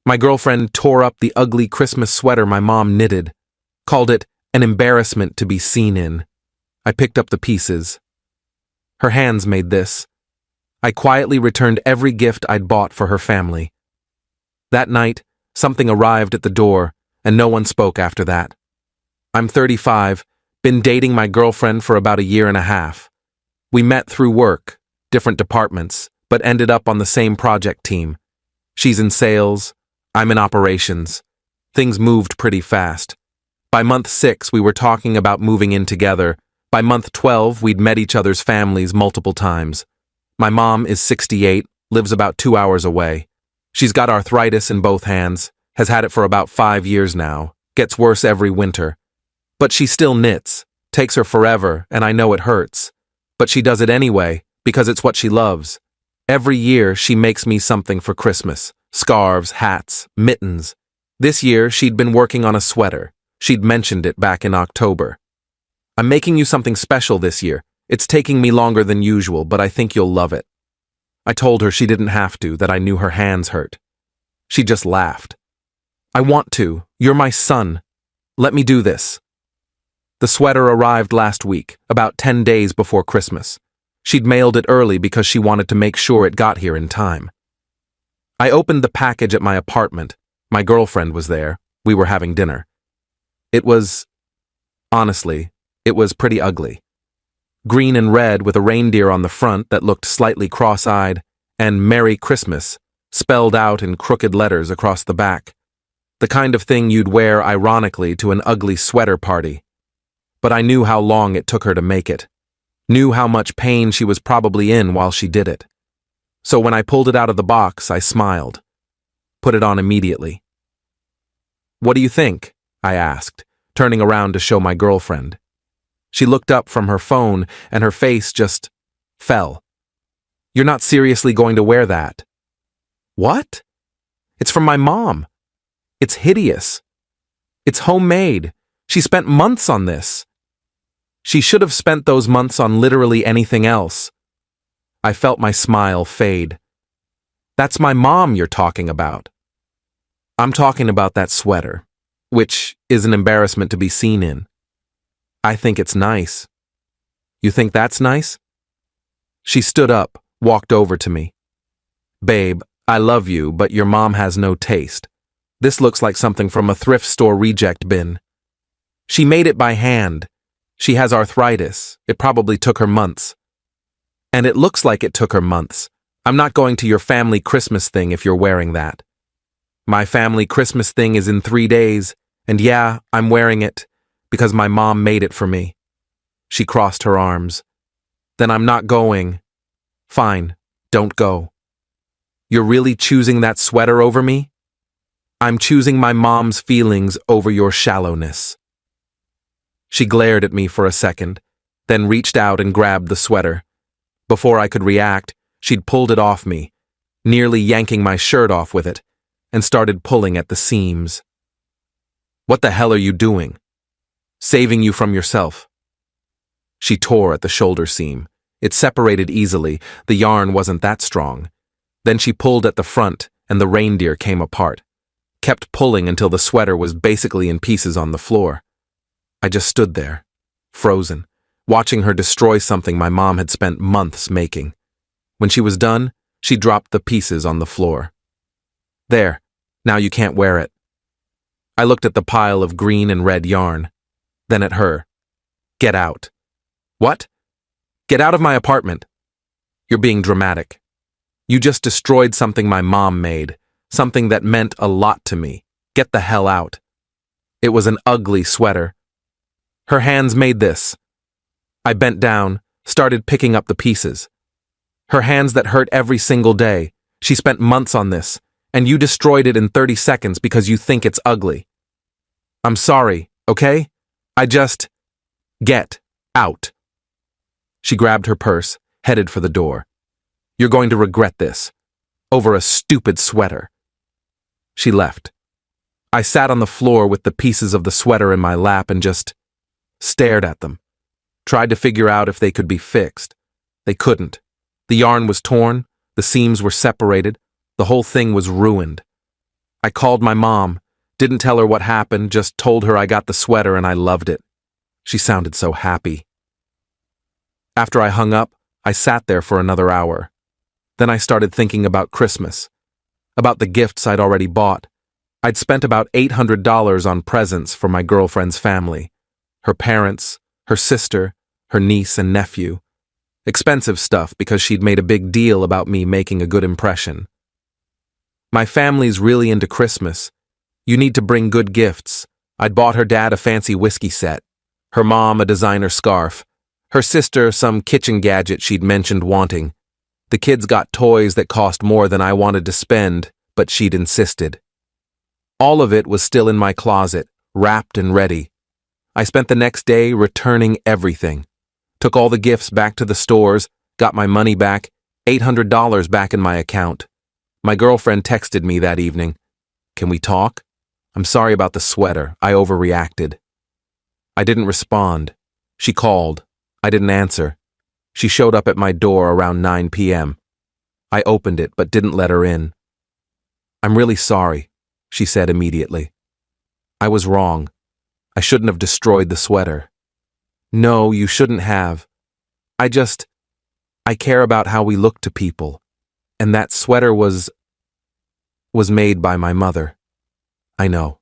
My girlfriend tore up the ugly Christmas sweater my mom knitted, called it an embarrassment to be seen in. I picked up the pieces. Her hands made this. I quietly returned every gift I'd bought for her family. That night, something arrived at the door, and no one spoke after that. I'm 35, been dating my girlfriend for about a year and a half. We met through work, different departments, but ended up on the same project team. She's in sales, I'm in operations. Things moved pretty fast. By month 6, we were talking about moving in together. By month 12, we'd met each other's families multiple times. My mom is 68, lives about 2 hours away. She's got arthritis in both hands, has had it for about 5 years now, gets worse every winter. But she still knits, takes her forever, and I know it hurts. But she does it anyway, because it's what she loves. Every year, she makes me something for Christmas. Scarves, hats, mittens. This year, she'd been working on a sweater. She'd mentioned it back in October. I'm making you something special this year. It's taking me longer than usual, but I think you'll love it. I told her she didn't have to, that I knew her hands hurt. She just laughed. I want to. You're my son. Let me do this. The sweater arrived last week, about 10 days before Christmas. She'd mailed it early because she wanted to make sure it got here in time. I opened the package at my apartment. My girlfriend was there. We were having dinner. Honestly, it was pretty ugly. Green and red with a reindeer on the front that looked slightly cross-eyed, and Merry Christmas spelled out in crooked letters across the back. The kind of thing you'd wear ironically to an ugly sweater party. But I knew how long it took her to make it. Knew how much pain she was probably in while she did it. So when I pulled it out of the box, I smiled. Put it on immediately. What do you think? I asked, turning around to show my girlfriend. She looked up from her phone and her face just fell. You're not seriously going to wear that. What? It's from my mom. It's hideous. It's homemade. She spent months on this. She should have spent those months on literally anything else. I felt my smile fade. That's my mom you're talking about. I'm talking about that sweater, which is an embarrassment to be seen in. I think it's nice. You think that's nice? She stood up, walked over to me. Babe, I love you, but your mom has no taste. This looks like something from a thrift store reject bin. She made it by hand. She has arthritis. It probably took her months. And it looks like it took her months. I'm not going to your family Christmas thing if you're wearing that. My family Christmas thing is in 3 days, and yeah, I'm wearing it because my mom made it for me. She crossed her arms. Then I'm not going. Fine, don't go. You're really choosing that sweater over me? I'm choosing my mom's feelings over your shallowness. She glared at me for a second, then reached out and grabbed the sweater. Before I could react, she'd pulled it off me, nearly yanking my shirt off with it, and started pulling at the seams. What the hell are you doing? Saving you from yourself. She tore at the shoulder seam. It separated easily, the yarn wasn't that strong. Then she pulled at the front, and the reindeer came apart. Kept pulling until the sweater was basically in pieces on the floor. I just stood there, frozen, watching her destroy something my mom had spent months making. When she was done, she dropped the pieces on the floor. There, now you can't wear it. I looked at the pile of green and red yarn, then at her. Get out. What? Get out of my apartment. You're being dramatic. You just destroyed something my mom made, something that meant a lot to me. Get the hell out. It was an ugly sweater. Her hands made this. I bent down, started picking up the pieces. Her hands that hurt every single day. She spent months on this, and you destroyed it in 30 seconds because you think it's ugly. I'm sorry, okay? Get out. She grabbed her purse, headed for the door. You're going to regret this. Over a stupid sweater. She left. I sat on the floor with the pieces of the sweater in my lap and just stared at them. Tried to figure out if they could be fixed. They couldn't. The yarn was torn, the seams were separated, the whole thing was ruined. I called my mom, didn't tell her what happened, just told her I got the sweater and I loved it. She sounded so happy. After I hung up, I sat there for another hour. Then I started thinking about Christmas, about the gifts I'd already bought. I'd spent about $800 on presents for my girlfriend's family, her parents, her sister, her niece and nephew. Expensive stuff because she'd made a big deal about me making a good impression. My family's really into Christmas. You need to bring good gifts. I'd bought her dad a fancy whiskey set, her mom a designer scarf, her sister some kitchen gadget she'd mentioned wanting. The kids got toys that cost more than I wanted to spend, but she'd insisted. All of it was still in my closet, wrapped and ready. I spent the next day returning everything. Took all the gifts back to the stores, got my money back, $800 back in my account. My girlfriend texted me that evening. Can we talk? I'm sorry about the sweater. I overreacted. I didn't respond. She called. I didn't answer. She showed up at my door around 9 p.m. I opened it but didn't let her in. I'm really sorry, she said immediately. I was wrong. I shouldn't have destroyed the sweater. No, you shouldn't have. I care about how we look to people. And that sweater was made by my mother. I know.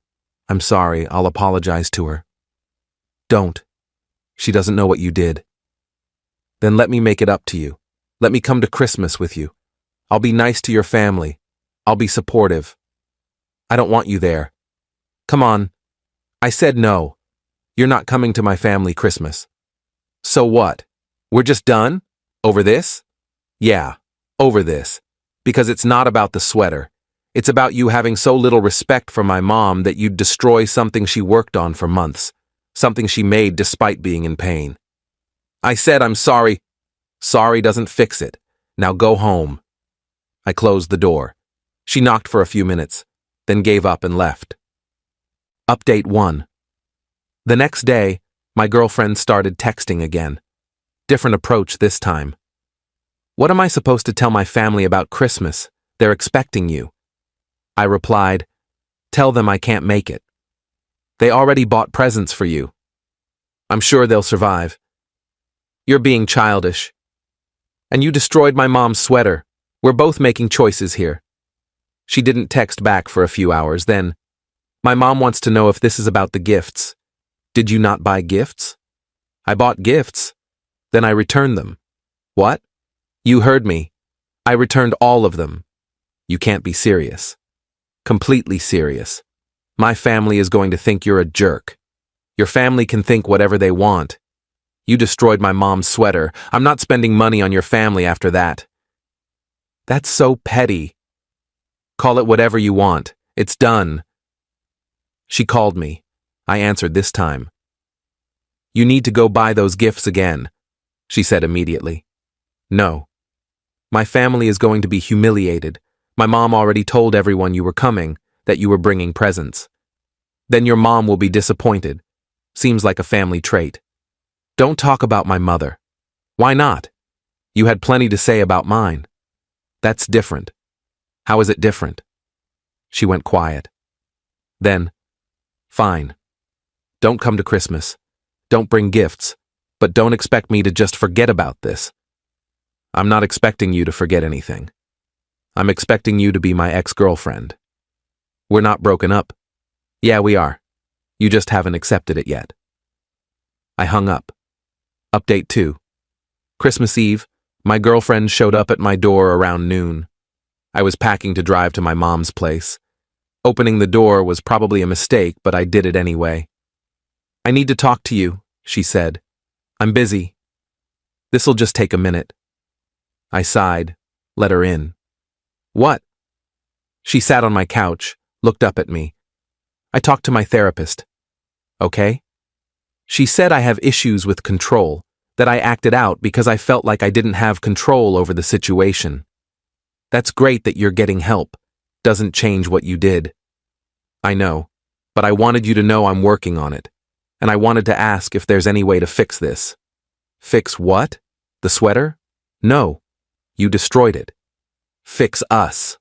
I'm sorry. I'll apologize to her. Don't. She doesn't know what you did. Then let me make it up to you. Let me come to Christmas with you. I'll be nice to your family. I'll be supportive. I don't want you there. Come on. I said no. You're not coming to my family Christmas. So what? We're just done? Over this? Yeah, over this. Because it's not about the sweater. It's about you having so little respect for my mom that you'd destroy something she worked on for months. Something she made despite being in pain. I said I'm sorry. Sorry doesn't fix it. Now go home. I closed the door. She knocked for a few minutes, then gave up and left. Update 1. The next day, my girlfriend started texting again. Different approach this time. What am I supposed to tell my family about Christmas? They're expecting you. I replied, tell them I can't make it. They already bought presents for you. I'm sure they'll survive. You're being childish. And you destroyed my mom's sweater. We're both making choices here. She didn't text back for a few hours, then, my mom wants to know if this is about the gifts. Did you not buy gifts? I bought gifts. Then I returned them. What? You heard me. I returned all of them. You can't be serious. Completely serious. My family is going to think you're a jerk. Your family can think whatever they want. You destroyed my mom's sweater. I'm not spending money on your family after that. That's so petty. Call it whatever you want. It's done. She called me. I answered this time. You need to go buy those gifts again, she said immediately. No. My family is going to be humiliated. My mom already told everyone you were coming, that you were bringing presents. Then your mom will be disappointed. Seems like a family trait. Don't talk about my mother. Why not? You had plenty to say about mine. That's different. How is it different? She went quiet. Then, fine. Don't come to Christmas. Don't bring gifts. But don't expect me to just forget about this. I'm not expecting you to forget anything. I'm expecting you to be my ex-girlfriend. We're not broken up. Yeah, we are. You just haven't accepted it yet. I hung up. Update 2. Christmas Eve, my girlfriend showed up at my door around noon. I was packing to drive to my mom's place. Opening the door was probably a mistake, but I did it anyway. I need to talk to you, she said. I'm busy. This'll just take a minute. I sighed, let her in. What? She sat on my couch, looked up at me. I talked to my therapist. Okay? She said I have issues with control, that I acted out because I felt like I didn't have control over the situation. That's great that you're getting help. Doesn't change what you did. I know, but I wanted you to know I'm working on it. And I wanted to ask if there's any way to fix this. Fix what? The sweater? No. You destroyed it. Fix us.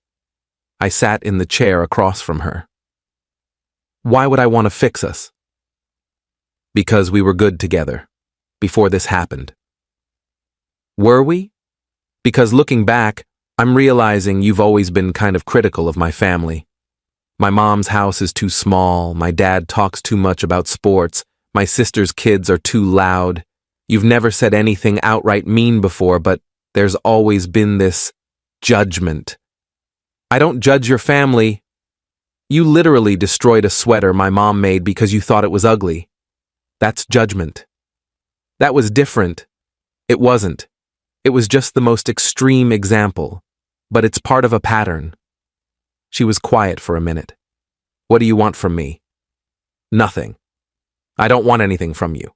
I sat in the chair across from her. Why would I want to fix us? Because we were good together, before this happened. Were we? Because looking back, I'm realizing you've always been kind of critical of my family. My mom's house is too small, my dad talks too much about sports, my sister's kids are too loud. You've never said anything outright mean before, but there's always been this judgment. I don't judge your family. You literally destroyed a sweater my mom made because you thought it was ugly. That's judgment. That was different. It wasn't. It was just the most extreme example, but it's part of a pattern. She was quiet for a minute. What do you want from me? Nothing. I don't want anything from you.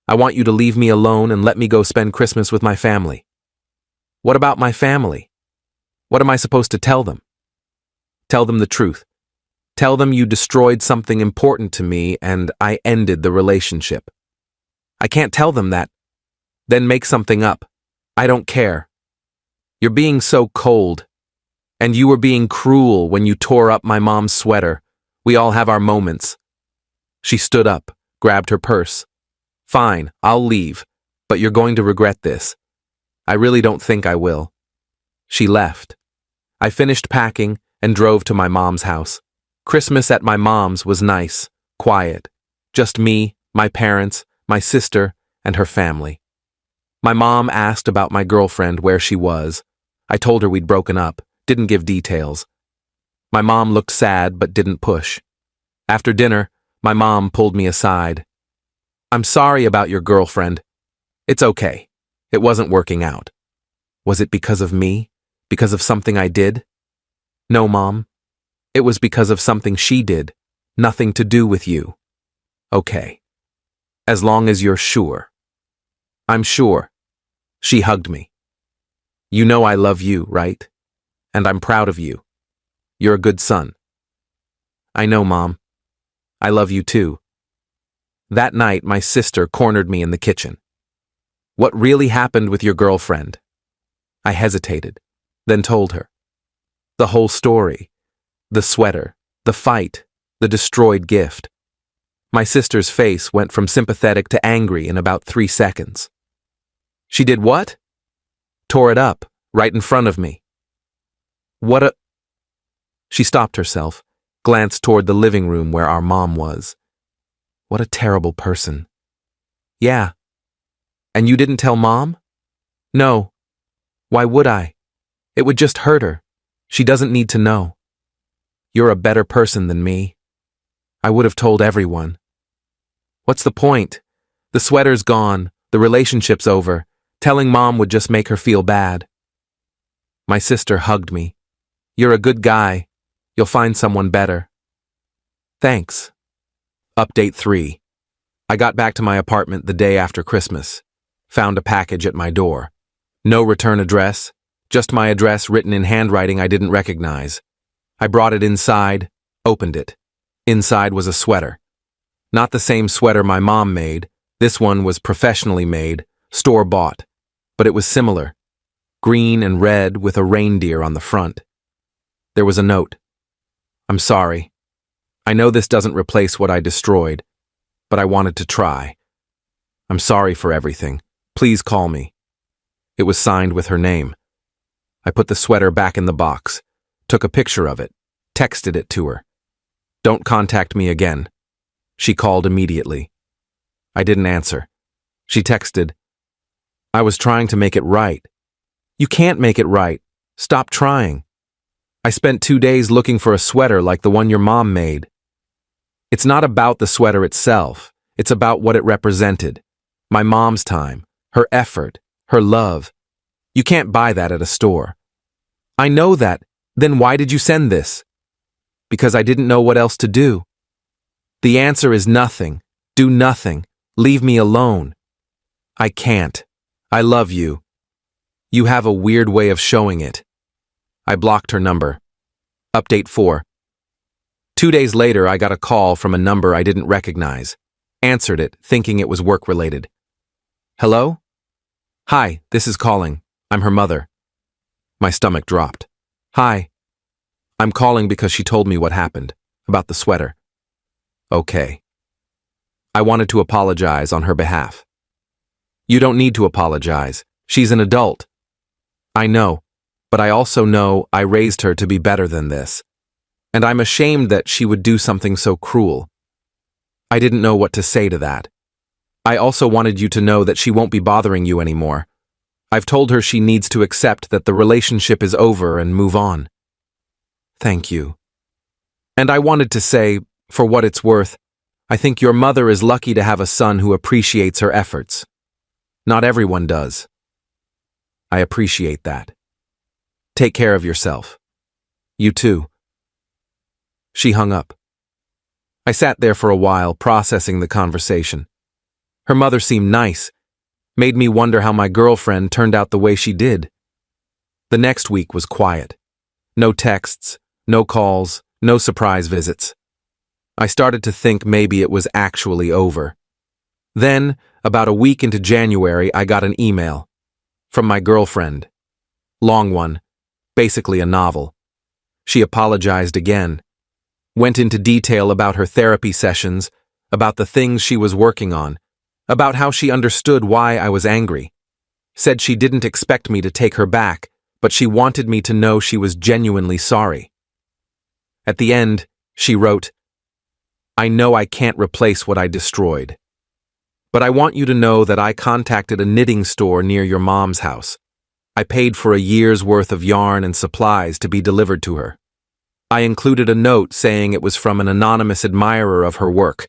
I want you to leave me alone and let me go spend Christmas with my family. What about my family? What am I supposed to tell them? Tell them the truth. Tell them you destroyed something important to me and I ended the relationship. I can't tell them that. Then make something up. I don't care. You're being so cold. And you were being cruel when you tore up my mom's sweater. We all have our moments. She stood up, grabbed her purse. Fine, I'll leave, but you're going to regret this. I really don't think I will. She left. I finished packing and drove to my mom's house. Christmas at my mom's was nice, quiet. Just me, my parents, my sister, and her family. My mom asked about my girlfriend, where she was. I told her we'd broken up, didn't give details. My mom looked sad but didn't push. After dinner, my mom pulled me aside. I'm sorry about your girlfriend. It's okay. It wasn't working out. Was it because of me? Because of something I did? No, Mom. It was because of something she did. Nothing to do with you. Okay. As long as you're sure. I'm sure. She hugged me. You know I love you, right? And I'm proud of you. You're a good son. I know, Mom. I love you too. That night, my sister cornered me in the kitchen. What really happened with your girlfriend? I hesitated, then told her. The whole story. The sweater, the fight, the destroyed gift. My sister's face went from sympathetic to angry in about 3 seconds. She did what? Tore it up, right in front of me. What a... She stopped herself, glanced toward the living room where our mom was. What a terrible person. Yeah. And you didn't tell Mom? No. Why would I? It would just hurt her. She doesn't need to know. You're a better person than me. I would have told everyone. What's the point? The sweater's gone, the relationship's over. Telling Mom would just make her feel bad. My sister hugged me. You're a good guy. You'll find someone better. Thanks. Update 3. I got back to my apartment the day after Christmas. Found a package at my door. No return address, just my address written in handwriting I didn't recognize. I brought it inside, opened it. Inside was a sweater. Not the same sweater my mom made. This one was professionally made, store-bought. But it was similar. Green and red with a reindeer on the front. There was a note. I'm sorry. I know this doesn't replace what I destroyed, but I wanted to try. I'm sorry for everything. Please call me. It was signed with her name. I put the sweater back in the box, took a picture of it, texted it to her. Don't contact me again. She called immediately. I didn't answer. She texted, I was trying to make it right. You can't make it right. Stop trying. I spent 2 days looking for a sweater like the one your mom made. It's not about the sweater itself. It's about what it represented. My mom's time, her effort, her love. You can't buy that at a store. I know that. Then why did you send this? Because I didn't know what else to do. The answer is nothing. Do nothing. Leave me alone. I can't. I love you. You have a weird way of showing it. I blocked her number. Update 4. 2 days later, I got a call from a number I didn't recognize. Answered it, thinking it was work-related. Hello? Hi, this is calling. I'm her mother. My stomach dropped. Hi. I'm calling because she told me what happened, about the sweater. Okay. I wanted to apologize on her behalf. You don't need to apologize. She's an adult. I know, but I also know I raised her to be better than this. And I'm ashamed that she would do something so cruel. I didn't know what to say to that. I also wanted you to know that she won't be bothering you anymore. I've told her she needs to accept that the relationship is over and move on. Thank you. And I wanted to say, for what it's worth, I think your mother is lucky to have a son who appreciates her efforts. Not everyone does. I appreciate that. Take care of yourself. You too. She hung up. I sat there for a while, processing the conversation. Her mother seemed nice, made me wonder how my girlfriend turned out the way she did. The next week was quiet. No texts, no calls, no surprise visits. I started to think maybe it was actually over. Then, about a week into January, I got an email. From my girlfriend. Long one, basically a novel. She apologized again. Went into detail about her therapy sessions, about the things she was working on, about how she understood why I was angry. Said she didn't expect me to take her back, but she wanted me to know she was genuinely sorry. At the end, she wrote, I know I can't replace what I destroyed. But I want you to know that I contacted a knitting store near your mom's house. I paid for a year's worth of yarn and supplies to be delivered to her. I included a note saying it was from an anonymous admirer of her work.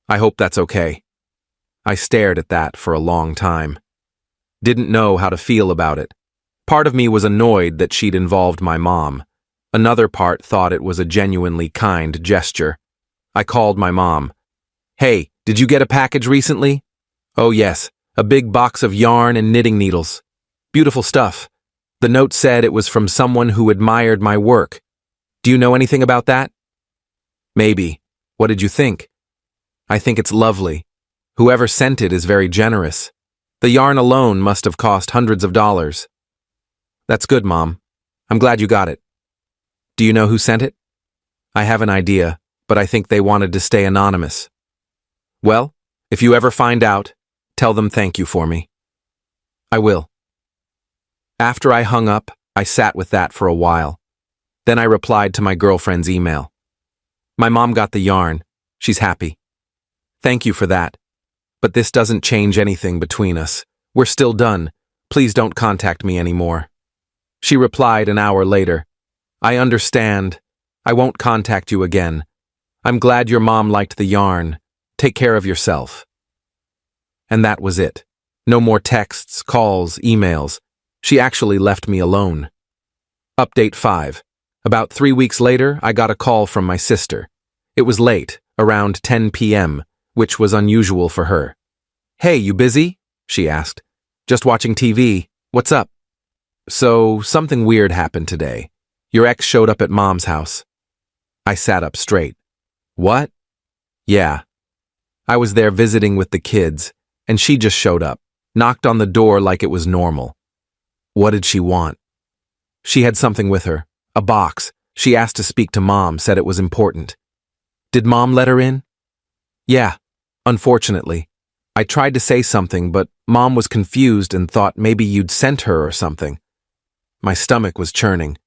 I hope that's okay. I stared at that for a long time. Didn't know how to feel about it. Part of me was annoyed that she'd involved my mom. Another part thought it was a genuinely kind gesture. I called my mom. Hey, did you get a package recently? Oh yes, a big box of yarn and knitting needles. Beautiful stuff. The note said it was from someone who admired my work. Do you know anything about that? Maybe. What did you think? I think it's lovely. Whoever sent it is very generous. The yarn alone must have cost hundreds of dollars. That's good, Mom. I'm glad you got it. Do you know who sent it? I have an idea, but I think they wanted to stay anonymous. Well, if you ever find out, tell them thank you for me. I will. After I hung up, I sat with that for a while. Then I replied to my girlfriend's email. My mom got the yarn. She's happy. Thank you for that. But this doesn't change anything between us. We're still done. Please don't contact me anymore. She replied an hour later. I understand. I won't contact you again. I'm glad your mom liked the yarn. Take care of yourself. And that was it. No more texts, calls, emails. She actually left me alone. Update 5. About 3 weeks later, I got a call from my sister. It was late, around 10 p.m., which was unusual for her. Hey, you busy? She asked. Just watching TV. What's up? So, something weird happened today. Your ex showed up at Mom's house. I sat up straight. What? Yeah. I was there visiting with the kids, and she just showed up, knocked on the door like it was normal. What did she want? She had something with her, a box. She asked to speak to Mom, said it was important. Did Mom let her in? Yeah, unfortunately. I tried to say something, but Mom was confused and thought maybe you'd sent her or something. My stomach was churning.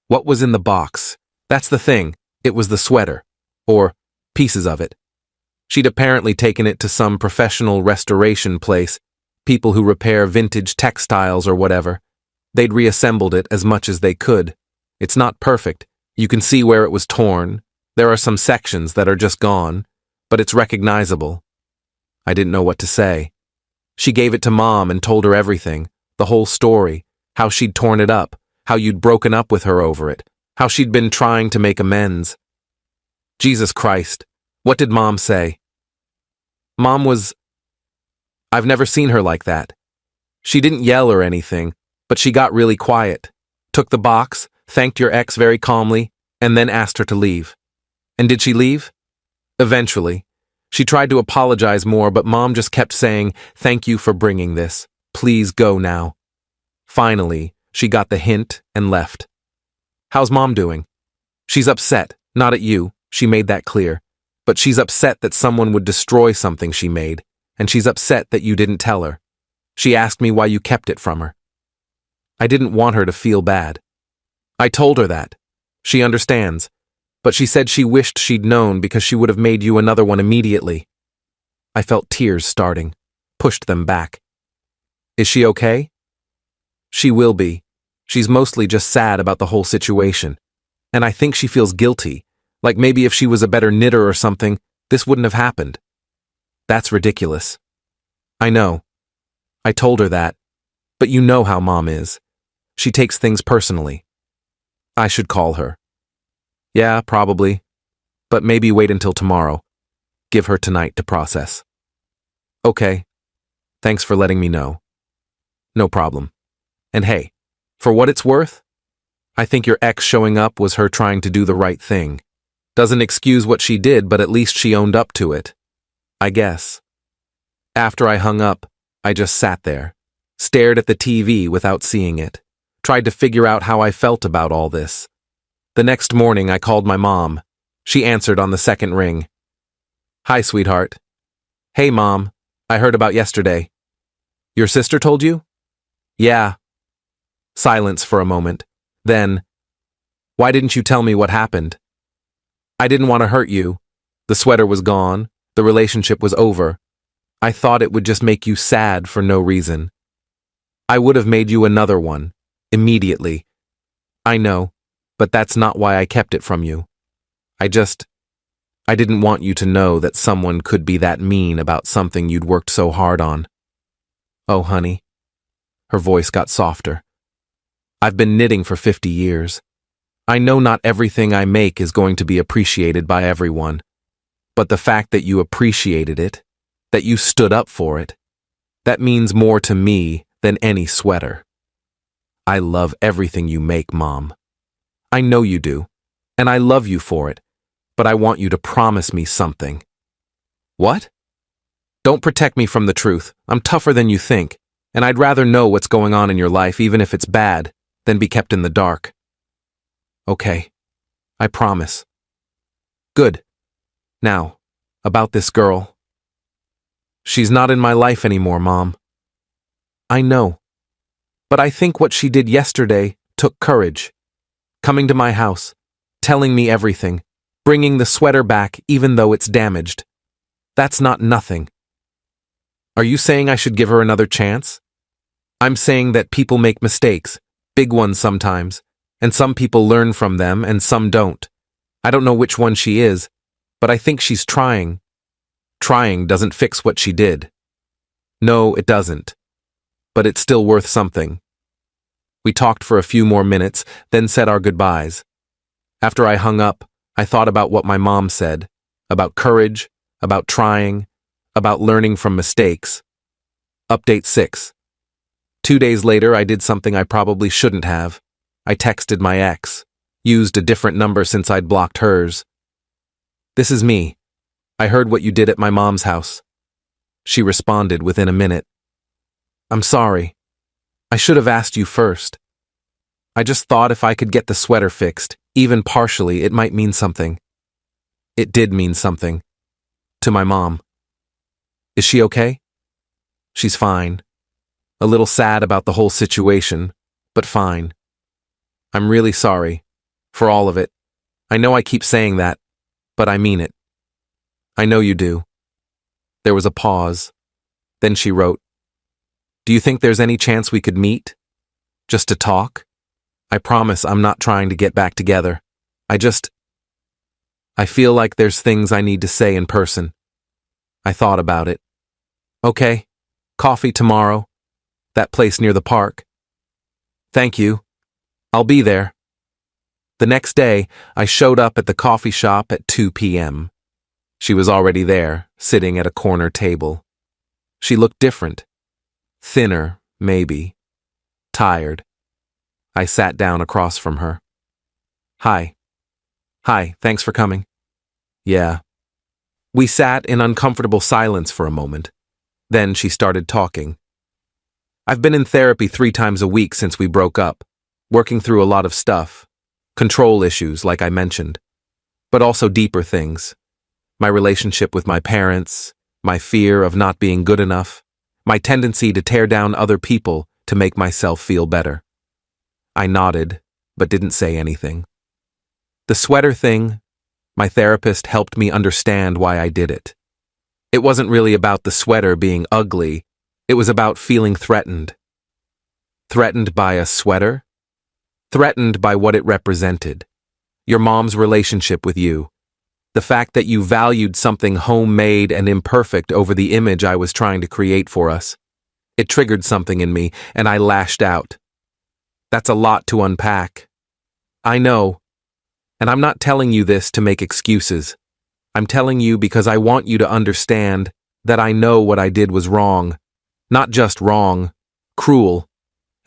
What was in the box? That's the thing. It was the sweater. Or pieces of it. She'd apparently taken it to some professional restoration place, people who repair vintage textiles or whatever. They'd reassembled it as much as they could. It's not perfect. You can see where it was torn. There are some sections that are just gone, but it's recognizable. I didn't know what to say. She gave it to Mom and told her everything, the whole story, how she'd torn it up, how you'd broken up with her over it, how she'd been trying to make amends. Jesus Christ, what did Mom say? Mom was... I've never seen her like that. She didn't yell or anything, but she got really quiet, took the box, thanked your ex very calmly, and then asked her to leave. And did she leave? Eventually. She tried to apologize more, but Mom just kept saying, "Thank you for bringing this. Please go now." Finally, she got the hint and left. How's Mom doing? She's upset, not at you, she made that clear, but she's upset that someone would destroy something she made, and she's upset that you didn't tell her. She asked me why you kept it from her. I didn't want her to feel bad. I told her that. She understands, but she said she wished she'd known because she would have made you another one immediately. I felt tears starting, pushed them back. Is she okay? She will be. She's mostly just sad about the whole situation. And I think she feels guilty, like maybe if she was a better knitter or something, this wouldn't have happened. That's ridiculous. I know. I told her that. But you know how Mom is. She takes things personally. I should call her. Yeah, probably. But maybe wait until tomorrow. Give her tonight to process. Okay. Thanks for letting me know. No problem. And hey, for what it's worth, I think your ex showing up was her trying to do the right thing. Doesn't excuse what she did, but at least she owned up to it. I guess. After I hung up, I just sat there, stared at the TV without seeing it, tried to figure out how I felt about all this. The next morning, I called my mom. She answered on the second ring. Hi, sweetheart. Hey, Mom. I heard about yesterday. Your sister told you? Yeah. Silence for a moment. Then, why didn't you tell me what happened? I didn't want to hurt you. The sweater was gone. The relationship was over. I thought it would just make you sad for no reason. I would have made you another one, immediately. I know, but that's not why I kept it from you. I didn't want you to know that someone could be that mean about something you'd worked so hard on. Oh, honey. Her voice got softer. I've been knitting for 50 years. I know not everything I make is going to be appreciated by everyone, but the fact that you appreciated it, that you stood up for it, that means more to me than any sweater. I love everything you make, Mom. I know you do, and I love you for it, but I want you to promise me something. What? Don't protect me from the truth. I'm tougher than you think, and I'd rather know what's going on in your life, even if it's bad, than be kept in the dark. Okay, I promise. Good. Now, about this girl. She's not in my life anymore, Mom. I know. But I think what she did yesterday took courage. Coming to my house, telling me everything, bringing the sweater back even though it's damaged. That's not nothing. Are you saying I should give her another chance? I'm saying that people make mistakes, big ones sometimes, and some people learn from them and some don't. I don't know which one she is, but I think she's trying. Trying doesn't fix what she did. No, it doesn't. But it's still worth something. We talked for a few more minutes, then said our goodbyes. After I hung up, I thought about what my mom said, about courage, about trying, about learning from mistakes. Update 6. 2 days later, I did something I probably shouldn't have. I texted my ex, used a different number since I'd blocked hers. This is me. I heard what you did at my mom's house. She responded within a minute. I'm sorry. I should have asked you first. I just thought if I could get the sweater fixed, even partially, it might mean something. It did mean something. To my mom. Is she okay? She's fine. A little sad about the whole situation, but fine. I'm really sorry. For all of it. I know I keep saying that, but I mean it. I know you do. There was a pause. Then she wrote, Do you think there's any chance we could meet? Just to talk? I promise I'm not trying to get back together. I feel like there's things I need to say in person. I thought about it. Okay, coffee tomorrow. That place near the park. Thank you. I'll be there. The next day, I showed up at the coffee shop at 2 p.m. She was already there, sitting at a corner table. She looked different. Thinner, maybe. Tired. I sat down across from her. Hi. Hi, thanks for coming. Yeah. We sat in uncomfortable silence for a moment. Then she started talking. I've been in therapy 3 times a week since we broke up, working through a lot of stuff. Control issues, like I mentioned. But also deeper things. My relationship with my parents, my fear of not being good enough, my tendency to tear down other people to make myself feel better. I nodded, but didn't say anything. The sweater thing, my therapist helped me understand why I did it. It wasn't really about the sweater being ugly, it was about feeling threatened. Threatened by a sweater? Threatened by what it represented. Your mom's relationship with you. The fact that you valued something homemade and imperfect over the image I was trying to create for us. It triggered something in me, and I lashed out. That's a lot to unpack. I know. And I'm not telling you this to make excuses. I'm telling you because I want you to understand that I know what I did was wrong. Not just wrong, cruel.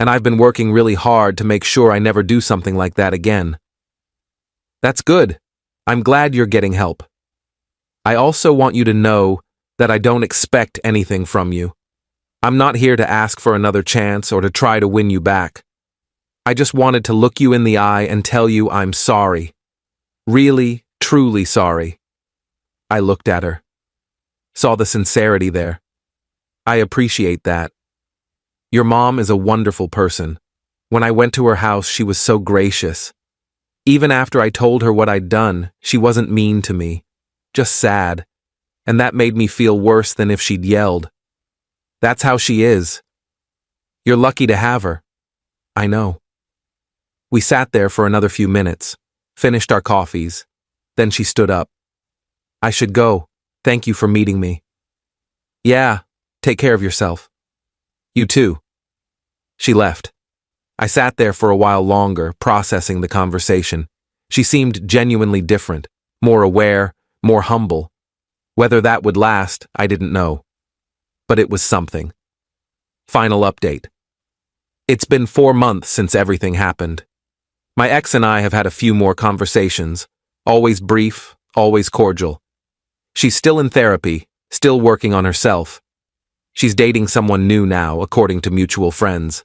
And I've been working really hard to make sure I never do something like that again. That's good. I'm glad you're getting help. I also want you to know that I don't expect anything from you. I'm not here to ask for another chance or to try to win you back. I just wanted to look you in the eye and tell you I'm sorry. Really, truly sorry. I looked at her. Saw the sincerity there. I appreciate that. Your mom is a wonderful person. When I went to her house, she was so gracious. Even after I told her what I'd done, she wasn't mean to me, just sad, and that made me feel worse than if she'd yelled. That's how she is. You're lucky to have her. I know. We sat there for another few minutes, finished our coffees, then she stood up. I should go. Thank you for meeting me. Yeah, take care of yourself. You too. She left. I sat there for a while longer, processing the conversation. She seemed genuinely different, more aware, more humble. Whether that would last, I didn't know. But it was something. Final update. It's been 4 months since everything happened. My ex and I have had a few more conversations, always brief, always cordial. She's still in therapy, still working on herself. She's dating someone new now, according to mutual friends.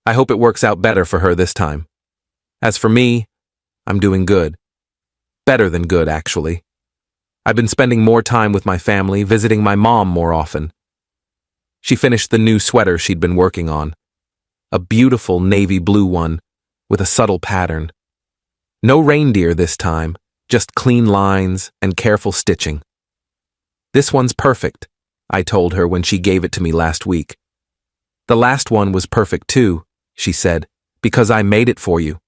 I hope it works out better for her this time. As for me, I'm doing good. Better than good, actually. I've been spending more time with my family, visiting my mom more often. She finished the new sweater she'd been working on. A beautiful navy blue one, with a subtle pattern. No reindeer this time, just clean lines and careful stitching. This one's perfect, I told her when she gave it to me last week. The last one was perfect too, she said, because I made it for you.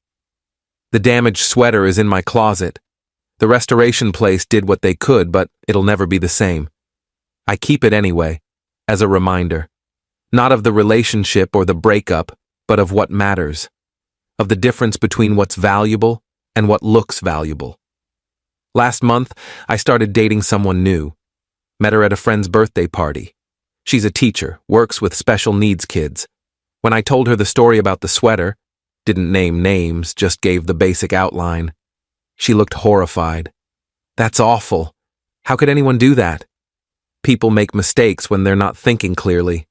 The damaged sweater is in my closet. The restoration place did what they could, but it'll never be the same. I keep it anyway, as a reminder. Not of the relationship or the breakup, but of what matters. Of the difference between what's valuable and what looks valuable. Last month, I started dating someone new. Met her at a friend's birthday party. She's a teacher, works with special needs kids. When I told her the story about the sweater, didn't name names, just gave the basic outline, she looked horrified. That's awful. How could anyone do that? People make mistakes when they're not thinking clearly.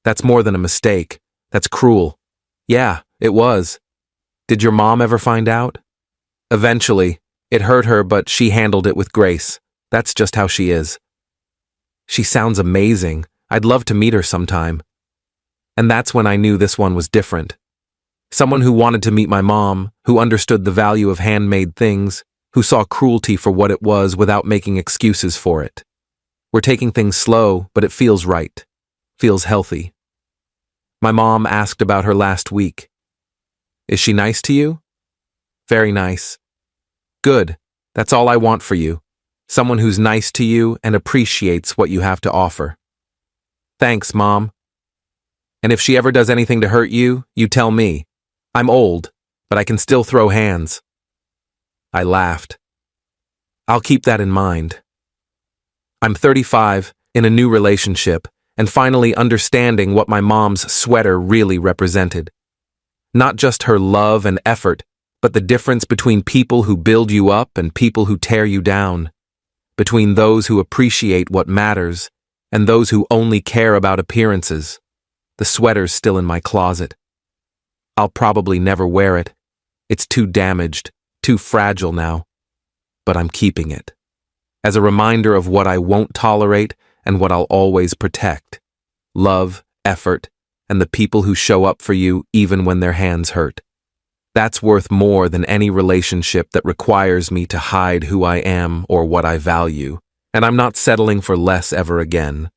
That's more than a mistake. That's cruel. Yeah, it was. Did your mom ever find out? Eventually. It hurt her, but she handled it with grace. That's just how she is. She sounds amazing. I'd love to meet her sometime. And that's when I knew this one was different. Someone who wanted to meet my mom, who understood the value of handmade things, who saw cruelty for what it was without making excuses for it. We're taking things slow, but it feels right. Feels healthy. My mom asked about her last week. Is she nice to you? Very nice. Good. That's all I want for you. Someone who's nice to you and appreciates what you have to offer. Thanks, Mom. And if she ever does anything to hurt you, you tell me. I'm old, but I can still throw hands. I laughed. I'll keep that in mind. I'm 35, in a new relationship, and finally understanding what my mom's sweater really represented. Not just her love and effort, but the difference between people who build you up and people who tear you down. Between those who appreciate what matters and those who only care about appearances. The sweater's still in my closet. I'll probably never wear it. It's too damaged, too fragile now. But I'm keeping it. As a reminder of what I won't tolerate and what I'll always protect. Love, effort, and the people who show up for you even when their hands hurt. That's worth more than any relationship that requires me to hide who I am or what I value. And I'm not settling for less ever again.